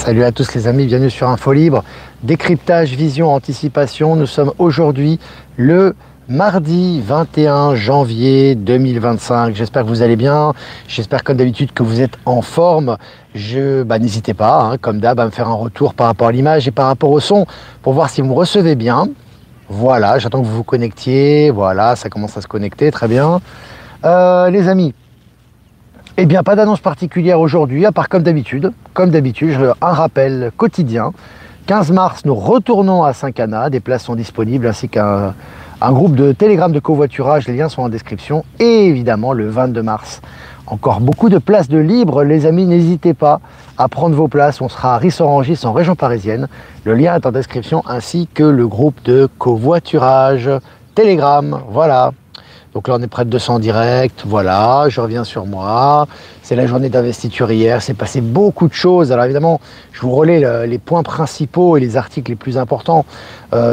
Salut à tous les amis, bienvenue sur Info Libre. Décryptage, vision, anticipation. Nous sommes aujourd'hui le mardi 21 janvier 2025. J'espère que vous allez bien. J'espère comme d'habitude que vous êtes en forme. N'hésitez pas, comme d'hab, à me faire un retour par rapport à l'image et par rapport au son pour voir si vous me recevez bien. Voilà, j'attends que vous vous connectiez. Voilà, ça commence à se connecter, très bien. Les amis, eh bien, pas d'annonce particulière aujourd'hui, à part comme d'habitude, un rappel quotidien. 15 mars, nous retournons à Saint-Cana, des places sont disponibles, ainsi qu'un groupe de Telegram de covoiturage, les liens sont en description. Et évidemment, le 22 mars, encore beaucoup de places de libre, les amis, n'hésitez pas à prendre vos places, on sera à Ris-Orangis en région parisienne. Le lien est en description, ainsi que le groupe de covoiturage Telegram, voilà. Donc là, on est près de 200 en direct, voilà, je reviens sur moi. C'est la journée d'investiture hier, c'est passé beaucoup de choses. Alors évidemment, je vous relais les points principaux et les articles les plus importants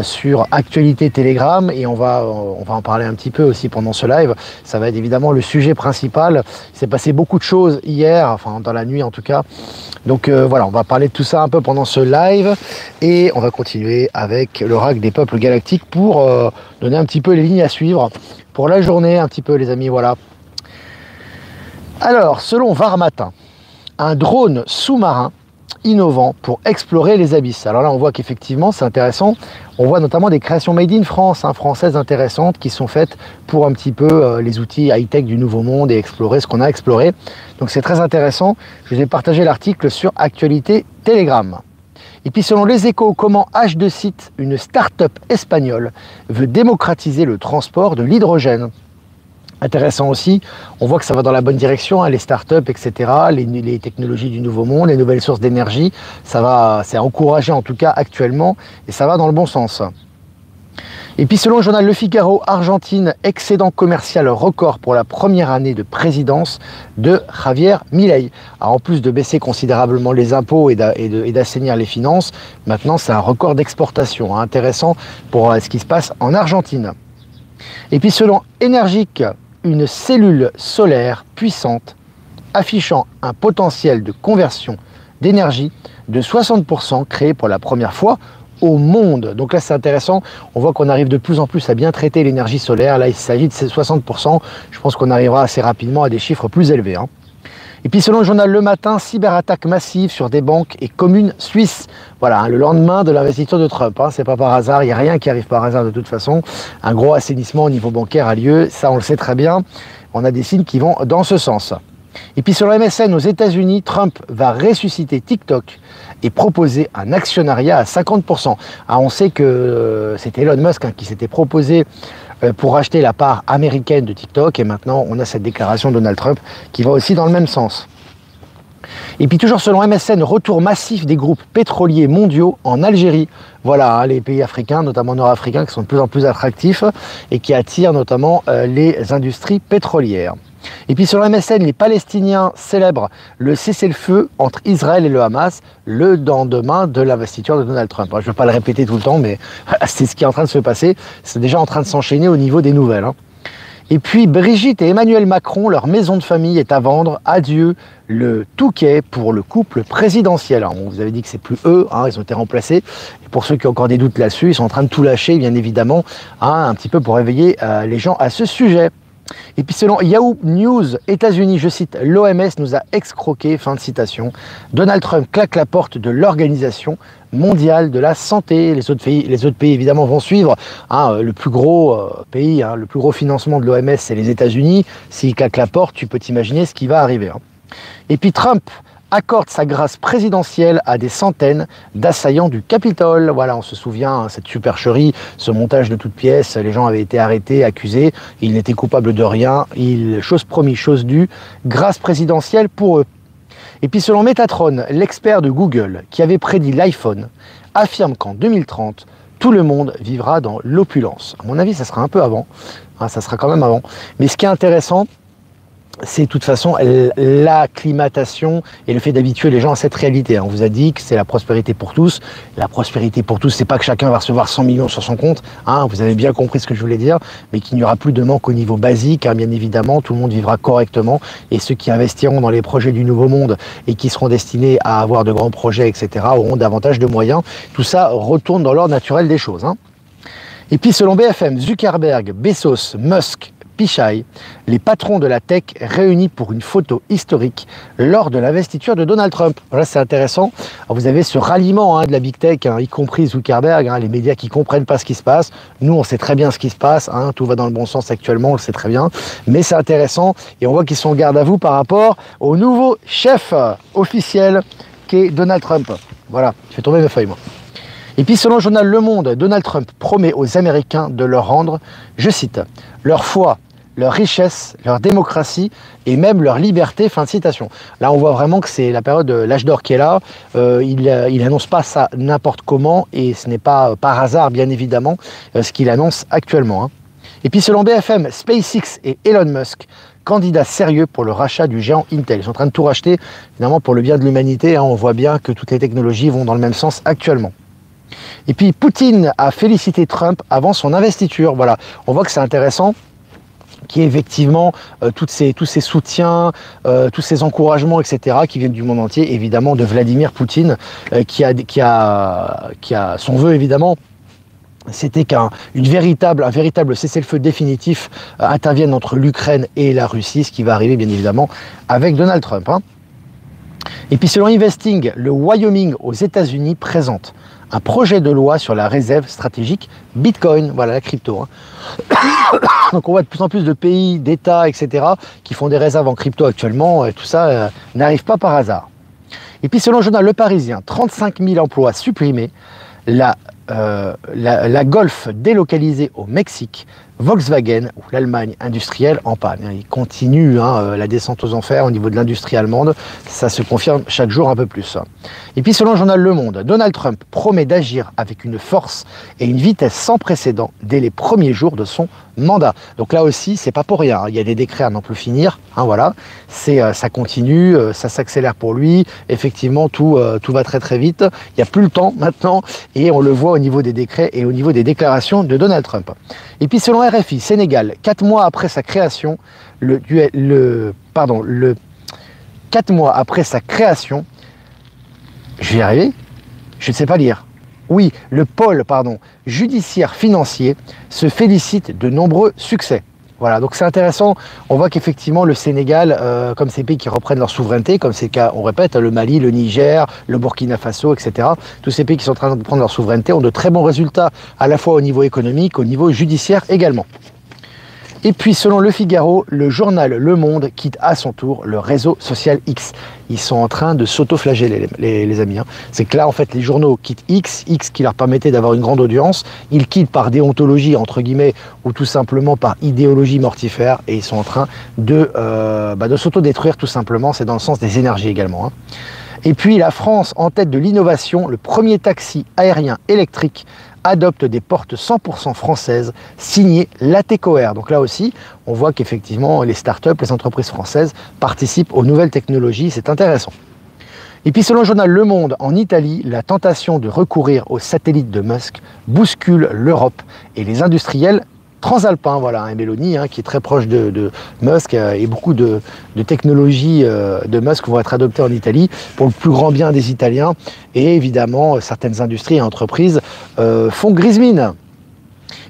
sur Actualité Telegram. Et on va en parler un petit peu aussi pendant ce live. Ça va être évidemment le sujet principal. Il s'est passé beaucoup de choses hier, enfin dans la nuit en tout cas. Donc voilà, on va parler de tout ça un peu pendant ce live. Et on va continuer avec l'oracle des peuples galactiques pour donner un petit peu les lignes à suivre pour la journée, un petit peu les amis, voilà. Alors, selon Varmatin, un drone sous-marin innovant pour explorer les abysses. Alors là, on voit qu'effectivement, c'est intéressant. On voit notamment des créations made in France, françaises intéressantes, qui sont faites pour un petit peu les outils high-tech du nouveau monde et explorer ce qu'on a exploré. Donc c'est très intéressant. Je vous ai partagé l'article sur Actualité Telegram. Et puis selon Les Échos, comment H2Site, une start-up espagnole, veut démocratiser le transport de l'hydrogène. Intéressant aussi, on voit que ça va dans la bonne direction, les start-up, etc., les technologies du nouveau monde, les nouvelles sources d'énergie, c'est encouragé en tout cas actuellement, et ça va dans le bon sens. Et puis selon le journal Le Figaro, Argentine, excédent commercial record pour la première année de présidence de Javier Milei. Alors en plus de baisser considérablement les impôts et d'assainir les finances, maintenant c'est un record d'exportation, intéressant pour ce qui se passe en Argentine. Et puis selon Énergique, une cellule solaire puissante affichant un potentiel de conversion d'énergie de 60% créé pour la première fois au monde. Donc là c'est intéressant, on voit qu'on arrive de plus en plus à bien traiter l'énergie solaire. Là il s'agit de ces 60%, je pense qu'on arrivera assez rapidement à des chiffres plus élevés. Et puis selon le journal Le Matin, cyberattaque massive sur des banques et communes suisses. Voilà, le lendemain de l'investiture de Trump, c'est pas par hasard, il n'y a rien qui arrive par hasard de toute façon. Un gros assainissement au niveau bancaire a lieu, ça on le sait très bien. On a des signes qui vont dans ce sens. Et puis sur le MSN aux États-Unis, Trump va ressusciter TikTok et proposer un actionnariat à 50%. Alors on sait que c'était Elon Musk qui s'était proposé pour acheter la part américaine de TikTok, et maintenant on a cette déclaration de Donald Trump qui va aussi dans le même sens. Et puis toujours selon MSN, retour massif des groupes pétroliers mondiaux en Algérie. Voilà, les pays africains, notamment nord-africains, qui sont de plus en plus attractifs et qui attirent notamment les industries pétrolières. Et puis sur MSN, les Palestiniens célèbrent le cessez-le-feu entre Israël et le Hamas le lendemain de l'investiture de Donald Trump. Je ne vais pas le répéter tout le temps, mais c'est ce qui est en train de se passer. C'est déjà en train de s'enchaîner au niveau des nouvelles. Et puis Brigitte et Emmanuel Macron, leur maison de famille est à vendre. Adieu le Touquet pour le couple présidentiel. Alors, on vous avait dit que c'est plus eux, ils ont été remplacés. Et pour ceux qui ont encore des doutes là-dessus, ils sont en train de tout lâcher, bien évidemment, un petit peu pour réveiller les gens à ce sujet. Et puis selon Yahoo News, États-Unis, je cite, l'OMS nous a escroqué, fin de citation. Donald Trump claque la porte de l'Organisation mondiale de la santé. Les autres pays évidemment vont suivre. Le plus gros pays, le plus gros financement de l'OMS, c'est les États-Unis. S'il claque la porte, tu peux t'imaginer ce qui va arriver. Et puis Trump accorde sa grâce présidentielle à des centaines d'assaillants du Capitole. Voilà, on se souvient, cette supercherie, ce montage de toutes pièces, les gens avaient été arrêtés, accusés, ils n'étaient coupables de rien, chose promise, chose due, grâce présidentielle pour eux. Et puis selon Metatron, l'expert de Google, qui avait prédit l'iPhone, affirme qu'en 2030, tout le monde vivra dans l'opulence. À mon avis, ça sera un peu avant, ça sera quand même avant. Mais ce qui est intéressant, c'est de toute façon l'acclimatation et le fait d'habituer les gens à cette réalité. On vous a dit que c'est la prospérité pour tous. La prospérité pour tous, c'est pas que chacun va recevoir 100 millions sur son compte, hein, vous avez bien compris ce que je voulais dire, mais qu'il n'y aura plus de manque au niveau basique, hein, bien évidemment, tout le monde vivra correctement, et ceux qui investiront dans les projets du Nouveau Monde et qui seront destinés à avoir de grands projets, etc., auront davantage de moyens. Tout ça retourne dans l'ordre naturel des choses, hein. Et puis selon BFM, Zuckerberg, Bezos, Musk, Pichai, les patrons de la tech réunis pour une photo historique lors de l'investiture de Donald Trump. Voilà, c'est intéressant. Alors, vous avez ce ralliement, hein, de la big tech, hein, y compris Zuckerberg, hein, les médias qui ne comprennent pas ce qui se passe. Nous, on sait très bien ce qui se passe, hein, tout va dans le bon sens actuellement, on le sait très bien. Mais c'est intéressant et on voit qu'ils sont en garde à vous par rapport au nouveau chef officiel qu'est Donald Trump. Voilà, je fais tomber mes feuilles, moi. Et puis selon le journal Le Monde, Donald Trump promet aux Américains de leur rendre, je cite, leur foi, leur richesse, leur démocratie et même leur liberté, fin de citation. Là on voit vraiment que c'est la période de l'âge d'or qui est là, il n'annonce pas ça n'importe comment et ce n'est pas par hasard bien évidemment ce qu'il annonce actuellement, hein. Et puis selon BFM, SpaceX et Elon Musk, candidats sérieux pour le rachat du géant Intel. Ils sont en train de tout racheter, évidemment pour le bien de l'humanité, hein. On voit bien que toutes les technologies vont dans le même sens actuellement. Et puis Poutine a félicité Trump avant son investiture. Voilà, on voit que c'est intéressant qu'il y ait effectivement tous ces soutiens, tous ces encouragements, etc., qui viennent du monde entier, évidemment de Vladimir Poutine, qui a son vœu évidemment. C'était un véritable cessez-le-feu définitif intervienne entre l'Ukraine et la Russie, ce qui va arriver bien évidemment avec Donald Trump, hein. Et puis selon Investing, le Wyoming aux États-Unis présente un projet de loi sur la réserve stratégique Bitcoin, voilà la crypto, hein. Donc on voit de plus en plus de pays, d'États, etc. qui font des réserves en crypto actuellement, et tout ça n'arrive pas par hasard. Et puis selon le journal Le Parisien, 35 000 emplois supprimés, la Golf délocalisée au Mexique, Volkswagen ou l'Allemagne industrielle en panne. Il continue, hein, la descente aux enfers au niveau de l'industrie allemande, ça se confirme chaque jour un peu plus. Et puis selon le journal Le Monde, Donald Trump promet d'agir avec une force et une vitesse sans précédent dès les premiers jours de son mandat. Donc là aussi, c'est pas pour rien, hein. Il y a des décrets à n'en plus finir, hein, voilà. Ça continue, ça s'accélère pour lui. Effectivement, tout va très très vite. Il n'y a plus le temps maintenant et on le voit au niveau des décrets et au niveau des déclarations de Donald Trump. Et puis selon RFI, Sénégal, 4 mois après sa création, 4 mois après sa création, je vais y arriver, je ne sais pas lire. Oui, le pôle judiciaire financier se félicite de nombreux succès. Voilà, donc c'est intéressant, on voit qu'effectivement le Sénégal, comme ces pays qui reprennent leur souveraineté, comme c'est le cas, on répète, le Mali, le Niger, le Burkina Faso, etc., tous ces pays qui sont en train de prendre leur souveraineté ont de très bons résultats, à la fois au niveau économique, au niveau judiciaire également. Et puis, selon Le Figaro, le journal Le Monde quitte à son tour le réseau social X. Ils sont en train de s'auto-flageller, les amis, hein. C'est que là, en fait, les journaux quittent X qui leur permettait d'avoir une grande audience. Ils quittent par déontologie, entre guillemets, ou tout simplement par idéologie mortifère. Et ils sont en train de s'auto-détruire, tout simplement. C'est dans le sens des énergies également, hein. Et puis, la France, en tête de l'innovation, le premier taxi aérien électrique adopte des portes 100% françaises signées Latécoère. Donc là aussi, on voit qu'effectivement, les startups, les entreprises françaises participent aux nouvelles technologies, c'est intéressant. Et puis selon le journal Le Monde, en Italie, la tentation de recourir aux satellites de Musk bouscule l'Europe et les industriels transalpins, voilà, un Mélanie, hein, qui est très proche de Musk, et beaucoup de technologies de Musk vont être adoptées en Italie pour le plus grand bien des Italiens, et évidemment certaines industries et entreprises font grise mine.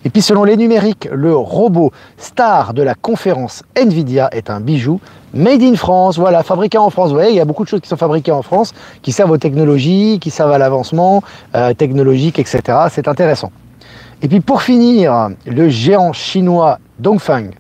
Et puis selon les numériques, le robot star de la conférence Nvidia est un bijou made in France, voilà, fabriqué en France. Vous voyez, il y a beaucoup de choses qui sont fabriquées en France, qui servent aux technologies, qui servent à l'avancement technologique, etc. C'est intéressant. Et puis pour finir, le géant chinois Dongfeng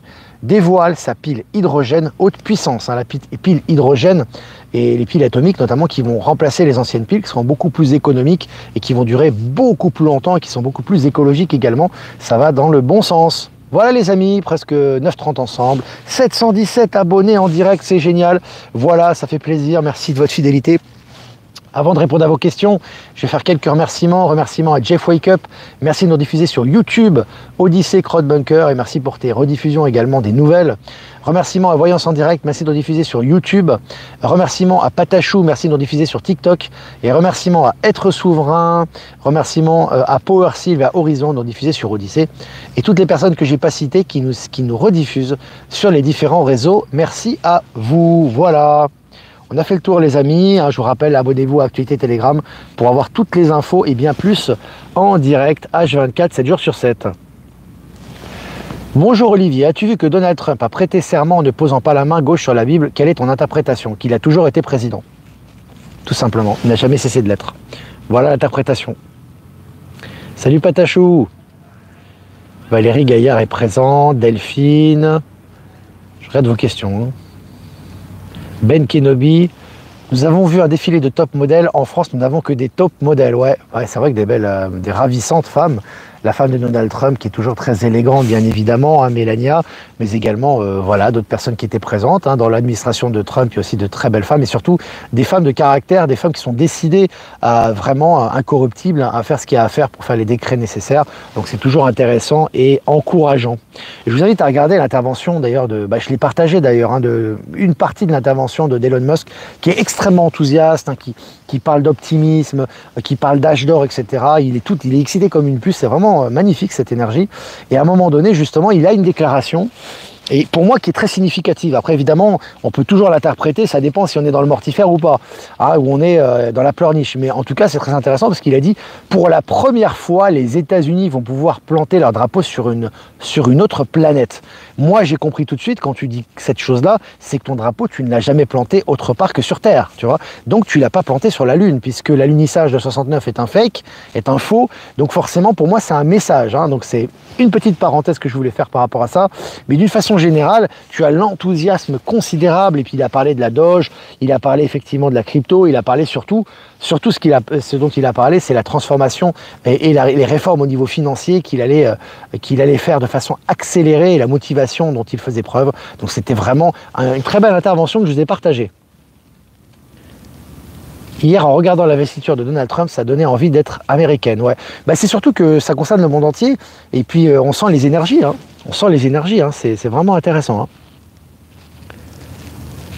dévoile sa pile hydrogène haute puissance, hein, la pile hydrogène et les piles atomiques notamment qui vont remplacer les anciennes piles, qui seront beaucoup plus économiques et qui vont durer beaucoup plus longtemps et qui sont beaucoup plus écologiques également. Ça va dans le bon sens. Voilà les amis, presque 9h30 ensemble, 717 abonnés en direct, c'est génial. Voilà, ça fait plaisir, merci de votre fidélité. Avant de répondre à vos questions, je vais faire quelques remerciements. Remerciements à Jeff Wake Up. Merci de nous diffuser sur YouTube, Odyssée, Crowdbunker. Et merci pour tes rediffusions également des nouvelles. Remerciements à Voyance en Direct. Merci de nous diffuser sur YouTube. Remerciements à Patachou. Merci de nous diffuser sur TikTok. Et remerciements à Être Souverain. Remerciements à Power Sylve et à Horizon de nous diffuser sur Odyssée. Et toutes les personnes que j'ai pas citées qui nous rediffusent sur les différents réseaux. Merci à vous. Voilà. On a fait le tour les amis, je vous rappelle, abonnez-vous à Actualité Telegram pour avoir toutes les infos et bien plus en direct H24, 7 jours sur 7. Bonjour Olivier, as-tu vu que Donald Trump a prêté serment en ne posant pas la main gauche sur la Bible? Quelle est ton interprétation? Qu'il a toujours été président. Tout simplement, il n'a jamais cessé de l'être. Voilà l'interprétation. Salut Patachou. Valérie Gaillard est présente, Delphine. Je regarde vos questions. Ben Kenobi, nous avons vu un défilé de top modèles. En France, nous n'avons que des top modèles. Ouais, c'est vrai que des belles, des ravissantes femmes. La femme de Donald Trump qui est toujours très élégante, bien évidemment, Mélania, mais également voilà, d'autres personnes qui étaient présentes. Dans l'administration de Trump, il y a aussi de très belles femmes et surtout des femmes de caractère, des femmes qui sont décidées à vraiment incorruptibles, à faire ce qu'il y a à faire pour faire les décrets nécessaires. Donc c'est toujours intéressant et encourageant. Et je vous invite à regarder l'intervention d'ailleurs je l'ai partagé d'ailleurs, de une partie de l'intervention d'Elon Musk qui est extrêmement enthousiaste, qui parle d'optimisme, qui parle d'âge d'or, etc. Il est excité comme une puce, c'est vraiment magnifique cette énergie. Et à un moment donné, justement, il a une déclaration, et pour moi qui est très significative. Après, évidemment, on peut toujours l'interpréter, ça dépend si on est dans le mortifère ou pas, ou on est dans la pleurniche. Mais en tout cas, c'est très intéressant parce qu'il a dit, pour la première fois, les États-Unis vont pouvoir planter leur drapeau sur une autre planète. Moi, j'ai compris tout de suite, quand tu dis cette chose-là, c'est que ton drapeau, tu ne l'as jamais planté autre part que sur Terre, tu vois. Donc, tu l'as pas planté sur la Lune, puisque l'alunissage de 69 est un fake, est un faux. Donc, forcément, pour moi, c'est un message. Donc, c'est une petite parenthèse que je voulais faire par rapport à ça. Mais d'une façon générale, tu as l'enthousiasme considérable. Et puis, il a parlé de la Doge, il a parlé effectivement de la crypto, il a parlé surtout ce dont il a parlé, c'est la transformation et les réformes au niveau financier qu'il allait faire de façon accélérée et la motivation dont il faisait preuve. Donc c'était vraiment une très belle intervention que je vous ai partagée. Hier, en regardant l'investiture de Donald Trump, ça donnait envie d'être américaine. Ouais. C'est surtout que ça concerne le monde entier. Et puis on sent les énergies. On sent les énergies. C'est vraiment intéressant.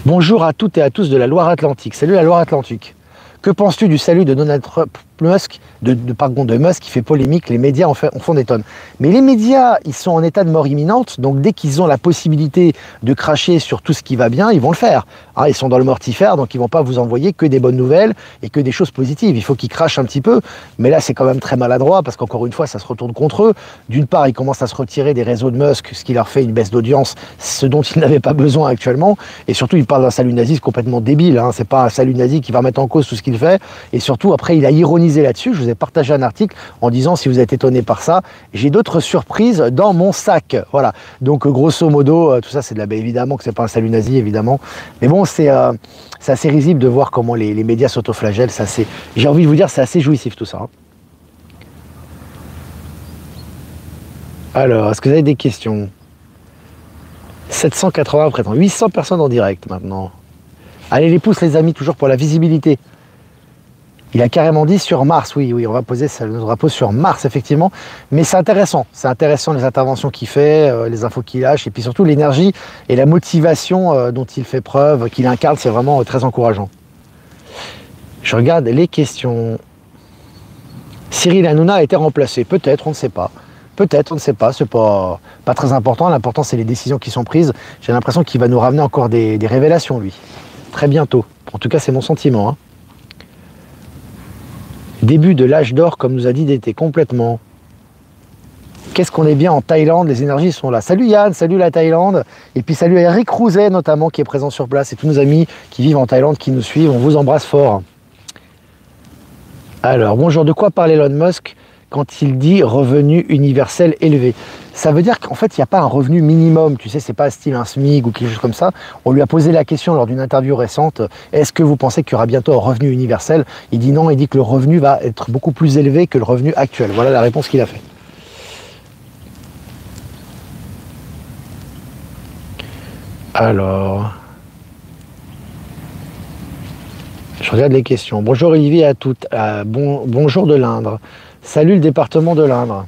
Bonjour à toutes et à tous de la Loire-Atlantique. Salut la Loire-Atlantique. Que penses-tu du salut de Donald Trump, Musk, de Musk qui fait polémique? Les médias en font des tonnes. Mais les médias, ils sont en état de mort imminente, donc dès qu'ils ont la possibilité de cracher sur tout ce qui va bien, ils vont le faire. Ils sont dans le mortifère, donc ils vont pas vous envoyer que des bonnes nouvelles et que des choses positives. Il faut qu'ils crachent un petit peu, mais là c'est quand même très maladroit parce qu'encore une fois, ça se retourne contre eux. D'une part, ils commencent à se retirer des réseaux de Musk, ce qui leur fait une baisse d'audience, ce dont ils n'avaient pas besoin actuellement. Et surtout, ils parlent d'un salut nazi complètement débile. C'est pas un salut nazi qui va remettre en cause tout ce qu'il fait. Et surtout, après, il a ironisé là-dessus. Je vous ai partagé un article en disant, si vous êtes étonné par ça, j'ai d'autres surprises dans mon sac. Voilà. Donc, grosso modo, tout ça, c'est de la... évidemment que c'est pas un salut nazi, évidemment. Mais bon, c'est assez risible de voir comment les médias s'autoflagellent. J'ai envie de vous dire, c'est assez jouissif tout ça. Alors, est-ce que vous avez des questions? 780 présents, 800 personnes en direct maintenant. Allez les pouces les amis, toujours pour la visibilité. Il a carrément dit sur Mars, oui, on va poser notre drapeau sur Mars, effectivement. Mais c'est intéressant les interventions qu'il fait, les infos qu'il lâche, et puis surtout l'énergie et la motivation dont il fait preuve, qu'il incarne, c'est vraiment très encourageant. Je regarde les questions. Cyril Hanouna a été remplacé, peut-être, on ne sait pas. Peut-être, on ne sait pas, c'est pas très important. L'important, c'est les décisions qui sont prises. J'ai l'impression qu'il va nous ramener encore des révélations, lui. Très bientôt. En tout cas, c'est mon sentiment. Début de l'âge d'or, comme nous a dit d'été, complètement. Qu'est-ce qu'on est bien en Thaïlande, les énergies sont là. Salut Yann, salut la Thaïlande. Et puis salut à Eric Rouzet, notamment, qui est présent sur place. Et tous nos amis qui vivent en Thaïlande, qui nous suivent. On vous embrasse fort. Alors, bonjour, de quoi parle Elon Musk quand il dit revenu universel élevé? Ça veut dire qu'en fait, il n'y a pas un revenu minimum, tu sais, c'est pas style un SMIC ou quelque chose comme ça. On lui a posé la question lors d'une interview récente, est-ce que vous pensez qu'il y aura bientôt un revenu universel? Il dit non, il dit que le revenu va être beaucoup plus élevé que le revenu actuel. Voilà la réponse qu'il a fait. Alors... Je regarde les questions. Bonjour Olivier à toutes. Bonjour de l'Indre. Salut le département de l'Indre.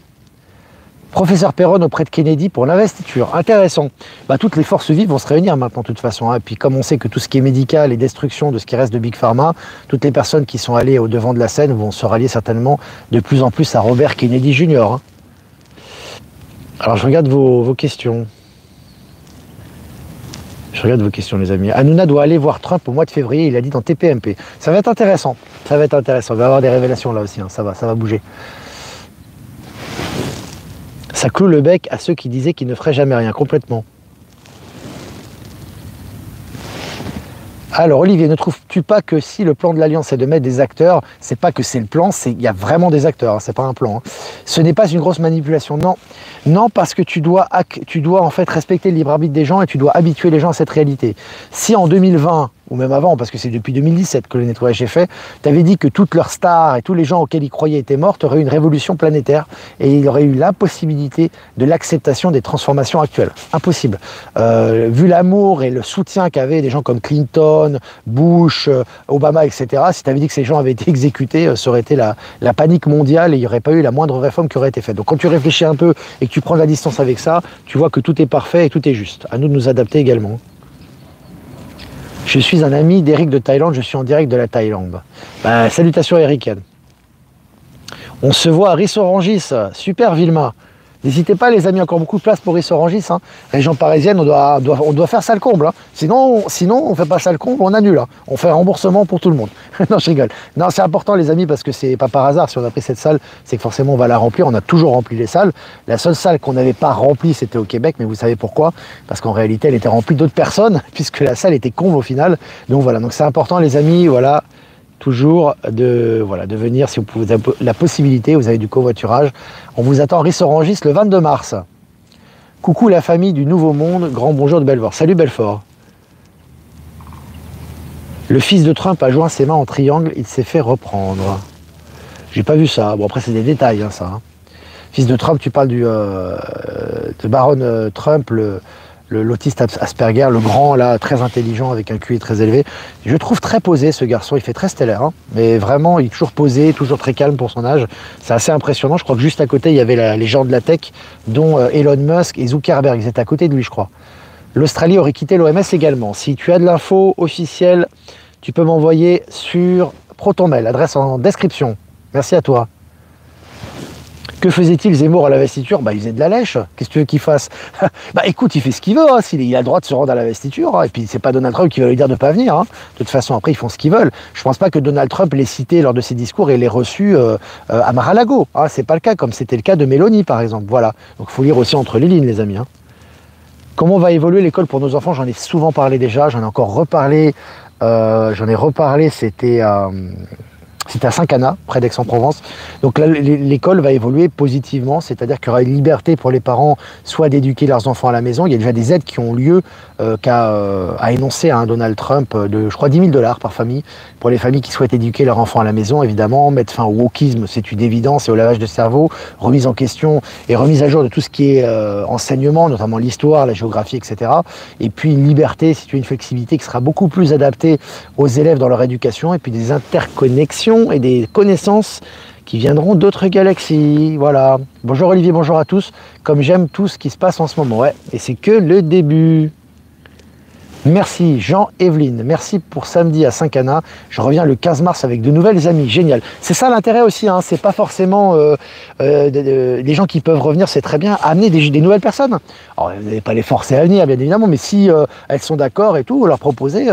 Professeur Perron auprès de Kennedy pour l'investiture. Intéressant. Toutes les forces vives vont se réunir maintenant de toute façon. Et puis comme on sait que tout ce qui est médical et destruction de ce qui reste de Big Pharma, toutes les personnes qui sont allées au devant de la scène vont se rallier certainement de plus en plus à Robert Kennedy Jr. Alors je regarde vos questions. Je regarde vos questions les amis. Hanouna doit aller voir Trump au mois de février, il a dit dans TPMP. Ça va être intéressant. Ça va être intéressant. Il va y avoir des révélations là aussi. Ça va bouger. Ça cloue le bec à ceux qui disaient qu'ils ne feraient jamais rien, complètement. Alors Olivier, ne trouves-tu pas que si le plan de l'Alliance est de mettre des acteurs, c'est pas que c'est le plan, il y a vraiment des acteurs, c'est pas un plan. Ce n'est pas une grosse manipulation, non. Non, parce que tu dois en fait respecter le libre arbitre des gens et tu dois habituer les gens à cette réalité. Si en 2020, ou même avant, parce que c'est depuis 2017 que le nettoyage est fait, tu avais dit que toutes leurs stars et tous les gens auxquels ils croyaient étaient morts, tu aurais eu une révolution planétaire et il y aurait eu l'impossibilité de l'acceptation des transformations actuelles. Impossible. Vu l'amour et le soutien qu'avaient des gens comme Clinton, Bush, Obama, etc., si tu avais dit que ces gens avaient été exécutés, ça aurait été la panique mondiale et il n'y aurait pas eu la moindre réforme qui aurait été faite. Donc quand tu réfléchis un peu et que tu prends de la distance avec ça, tu vois que tout est parfait et tout est juste. À nous de nous adapter également. Je suis un ami d'Eric de Thaïlande, je suis en direct de la Thaïlande. Salutations Eric. On se voit à Rissorangis, super Vilma. N'hésitez pas les amis, encore beaucoup de place pour Rissorangis. Région parisienne, on doit faire ça le comble. Sinon on ne fait pas ça le comble, on annule. On fait un remboursement pour tout le monde. Non, je rigole. Non, c'est important les amis parce que c'est pas par hasard. Si on a pris cette salle, c'est que forcément on va la remplir. On a toujours rempli les salles. La seule salle qu'on n'avait pas remplie, c'était au Québec. Mais vous savez pourquoi? Parce qu'en réalité, elle était remplie d'autres personnes puisque la salle était comble au final. Donc voilà, donc c'est important les amis, voilà. Toujours de venir si vous avez la possibilité, vous avez du covoiturage. On vous attend à Rissorangis le 22 mars. Coucou la famille du Nouveau Monde, grand bonjour de Belfort. Salut Belfort. Le fils de Trump a joint ses mains en triangle, il s'est fait reprendre. J'ai pas vu ça. Bon après c'est des détails ça. Fils de Trump, tu parles de Baron Trump, l'autiste Asperger, le grand là, très intelligent avec un QI très élevé. Je le trouve très posé ce garçon, il fait très stellaire, mais vraiment il est toujours posé, toujours très calme pour son âge. C'est assez impressionnant. Je crois que juste à côté il y avait les gens de la tech, dont Elon Musk et Zuckerberg, ils étaient à côté de lui je crois. L'Australie aurait quitté l'OMS également. Si tu as de l'info officielle, tu peux m'envoyer sur ProtonMail, adresse en description. Merci à toi. Que faisait-il Zemmour à l'investiture? Il faisait de la lèche. Qu'est-ce que tu veux qu'il fasse? Écoute, il fait ce qu'il veut. Il a le droit de se rendre à l'investiture. Et puis, c'est pas Donald Trump qui va lui dire de ne pas venir. De toute façon, après, ils font ce qu'ils veulent. Je pense pas que Donald Trump l'ait cité lors de ses discours et l'ait reçu à Mar-a-Lago. C'est pas le cas, comme c'était le cas de Mélanie, par exemple. Voilà. Donc, il faut lire aussi entre les lignes, les amis. Comment va évoluer l'école pour nos enfants? J'en ai souvent parlé déjà. J'en ai encore reparlé. C'était à Saint-Cana, près d'Aix-en-Provence. Donc là, l'école va évoluer positivement, c'est-à-dire qu'il y aura une liberté pour les parents, soit d'éduquer leurs enfants à la maison. Il y a déjà des aides qui ont lieu à énoncer à un Donald Trump de, je crois, 10 000 $ par famille, pour les familles qui souhaitent éduquer leurs enfants à la maison, évidemment. Mettre fin au wokisme, c'est une évidence, et au lavage de cerveau, remise en question et remise à jour de tout ce qui est enseignement, notamment l'histoire, la géographie, etc. Et puis une liberté, c'est une flexibilité qui sera beaucoup plus adaptée aux élèves dans leur éducation, et puis des interconnexions et des connaissances qui viendront d'autres galaxies. Voilà. Bonjour Olivier, bonjour à tous. Comme j'aime tout ce qui se passe en ce moment. Ouais, et c'est que le début. Merci Jean-Evelyne, merci pour samedi à Saint-Cana. Je reviens le 15 mars avec de nouvelles amies, génial. C'est ça l'intérêt aussi, c'est pas forcément les gens qui peuvent revenir, c'est très bien, amener des nouvelles personnes. Alors vous n'allez pas les forcer à venir bien évidemment, mais si elles sont d'accord et tout, leur proposer,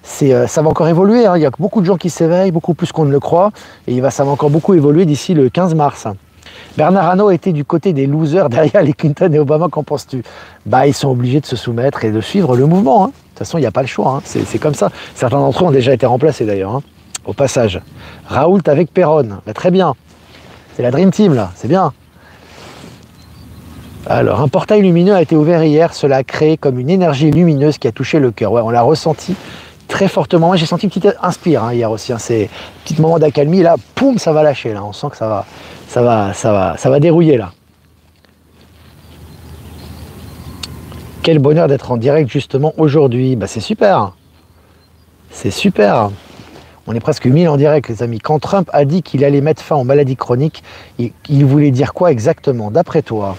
ça va encore évoluer. Il y a beaucoup de gens qui s'éveillent, beaucoup plus qu'on ne le croit, et ça va encore beaucoup évoluer d'ici le 15 mars. Bernard Arnault était du côté des losers derrière les Clinton et Obama, qu'en penses-tu? Ils sont obligés de se soumettre et de suivre le mouvement. De toute façon, il n'y a pas le choix. C'est comme ça. Certains d'entre eux ont déjà été remplacés d'ailleurs. Au passage. Raoult avec Perron. Très bien. C'est la Dream Team là. C'est bien. Alors, un portail lumineux a été ouvert hier. Cela a créé comme une énergie lumineuse qui a touché le cœur. Ouais, on l'a ressenti très fortement. Moi, j'ai senti une petite inspire hier aussi. C'est un petit moment d'accalmie. Là, poum, ça va lâcher. Là, on sent que ça va dérouiller là. Quel bonheur d'être en direct justement aujourd'hui. C'est super. C'est super. On est presque 1000 en direct, les amis. Quand Trump a dit qu'il allait mettre fin aux maladies chroniques, il voulait dire quoi exactement, d'après toi?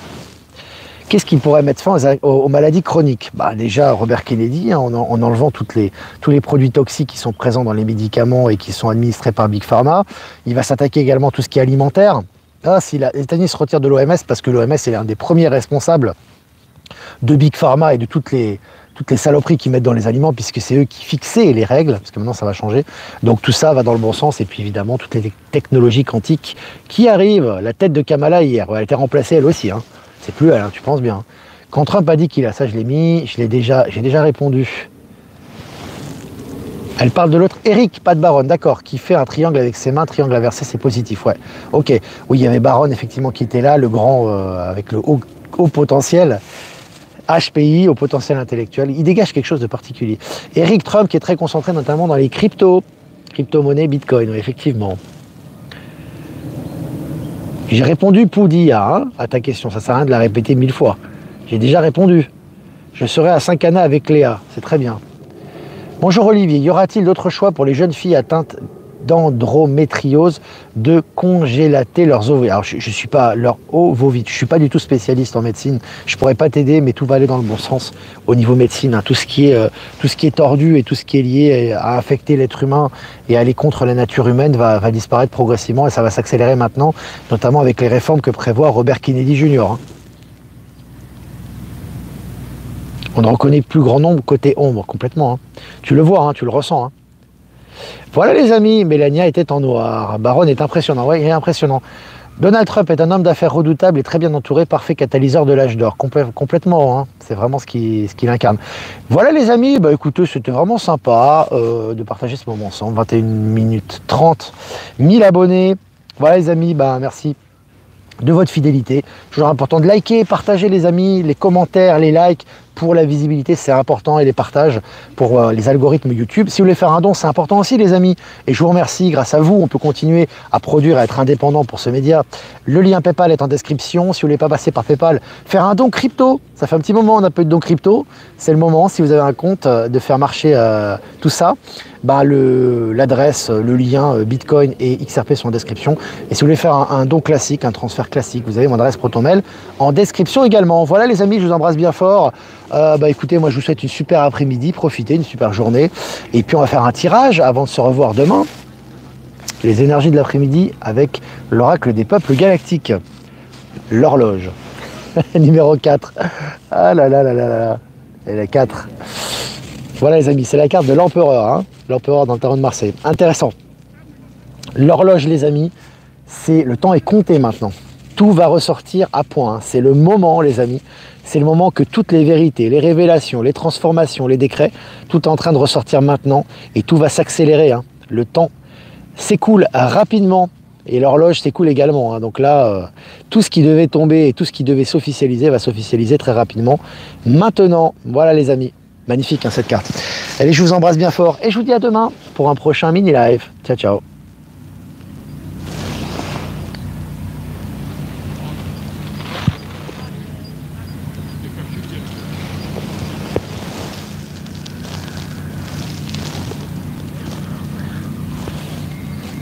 Qu'est-ce qui pourrait mettre fin aux maladies chroniques? Bah déjà, Robert Kennedy, hein, en enlevant tous les produits toxiques qui sont présents dans les médicaments et qui sont administrés par Big Pharma. Il va s'attaquer également à tout ce qui est alimentaire. Ah, si les États-Unis se retirent de l'OMS, parce que l'OMS est l'un des premiers responsables de Big Pharma et de toutes les saloperies qu'ils mettent dans les aliments, puisque c'est eux qui fixaient les règles, parce que maintenant ça va changer. Donc tout ça va dans le bon sens, et puis évidemment toutes les technologies quantiques qui arrivent. La tête de Kamala hier, elle a été remplacée elle aussi, hein. C'est plus elle, hein, tu penses bien. Quand Trump a dit qu'il a ça, je l'ai mis, j'ai déjà répondu. Elle parle de l'autre, Eric, pas de Baron, d'accord, qui fait un triangle avec ses mains, triangle inversé, c'est positif, ouais. Ok, oui, il y avait Baron, effectivement, qui était là, le grand, avec le haut potentiel, HPI, au potentiel intellectuel, il dégage quelque chose de particulier. Eric Trump, qui est très concentré notamment dans les crypto-monnaies, Bitcoin, oui, effectivement. J'ai répondu Poudia, hein, à ta question, ça sert à rien de la répéter 1000 fois. J'ai déjà répondu. Je serai à Saint-Cana avec Léa, c'est très bien. Bonjour Olivier, y aura-t-il d'autres choix pour les jeunes filles atteintes d'endométriose de congélater leurs ovocytes? Alors je suis pas leur ovocytes, je suis pas du tout spécialiste en médecine, je pourrais pas t'aider, mais tout va aller dans le bon sens au niveau médecine, hein. Tout ce qui est tordu et tout ce qui est lié à affecter l'être humain et aller contre la nature humaine va disparaître progressivement, et ça va s'accélérer maintenant, notamment avec les réformes que prévoit Robert Kennedy Jr. hein. On ne reconnaît plus grand nombre côté ombre, complètement, hein. Tu le vois, hein, tu le ressens, hein. Voilà les amis, Mélania était en noir. Baron est impressionnant, ouais, il est impressionnant. Donald Trump est un homme d'affaires redoutable et très bien entouré, parfait catalyseur de l'âge d'or. Complètement, hein. C'est vraiment ce qu'il incarne. Voilà les amis, bah écoutez, c'était vraiment sympa de partager ce moment ensemble. 21 minutes 30, 1000 abonnés. Voilà les amis, bah merci de votre fidélité. Toujours important de liker, partager les amis, les commentaires, les likes pour la visibilité, c'est important, et les partages pour les algorithmes YouTube. Si vous voulez faire un don, c'est important aussi les amis. Et je vous remercie, grâce à vous, on peut continuer à produire, à être indépendant pour ce média. Le lien PayPal est en description. Si vous ne voulez pas passer par PayPal, faire un don crypto. Ça fait un petit moment, on n'a pas eu de don crypto. C'est le moment, si vous avez un compte, de faire marcher tout ça. Bah, l'adresse, le lien Bitcoin et XRP sont en description. Et si vous voulez faire un don classique, un transfert classique, vous avez mon adresse ProtonMail en description également. Voilà les amis, je vous embrasse bien fort. Bah écoutez, moi je vous souhaite une super après-midi, profitez, une super journée. Et puis on va faire un tirage avant de se revoir demain. Les énergies de l'après-midi avec l'oracle des peuples galactiques. L'horloge. Numéro 4. Ah là là là là là. Et la 4. Voilà les amis, c'est la carte de l'empereur, hein, l'empereur dans le tarot de Marseille. Intéressant. L'horloge les amis, c'est le temps est compté maintenant. Tout va ressortir à point, hein. C'est le moment les amis, c'est le moment que toutes les vérités, les révélations, les transformations, les décrets, tout est en train de ressortir maintenant et tout va s'accélérer, hein. Le temps s'écoule rapidement et l'horloge s'écoule également, hein. Donc là, tout ce qui devait tomber et tout ce qui devait s'officialiser va s'officialiser très rapidement. Maintenant, voilà les amis. Magnifique hein, cette carte. Allez, je vous embrasse bien fort et je vous dis à demain pour un prochain mini live. Ciao, ciao.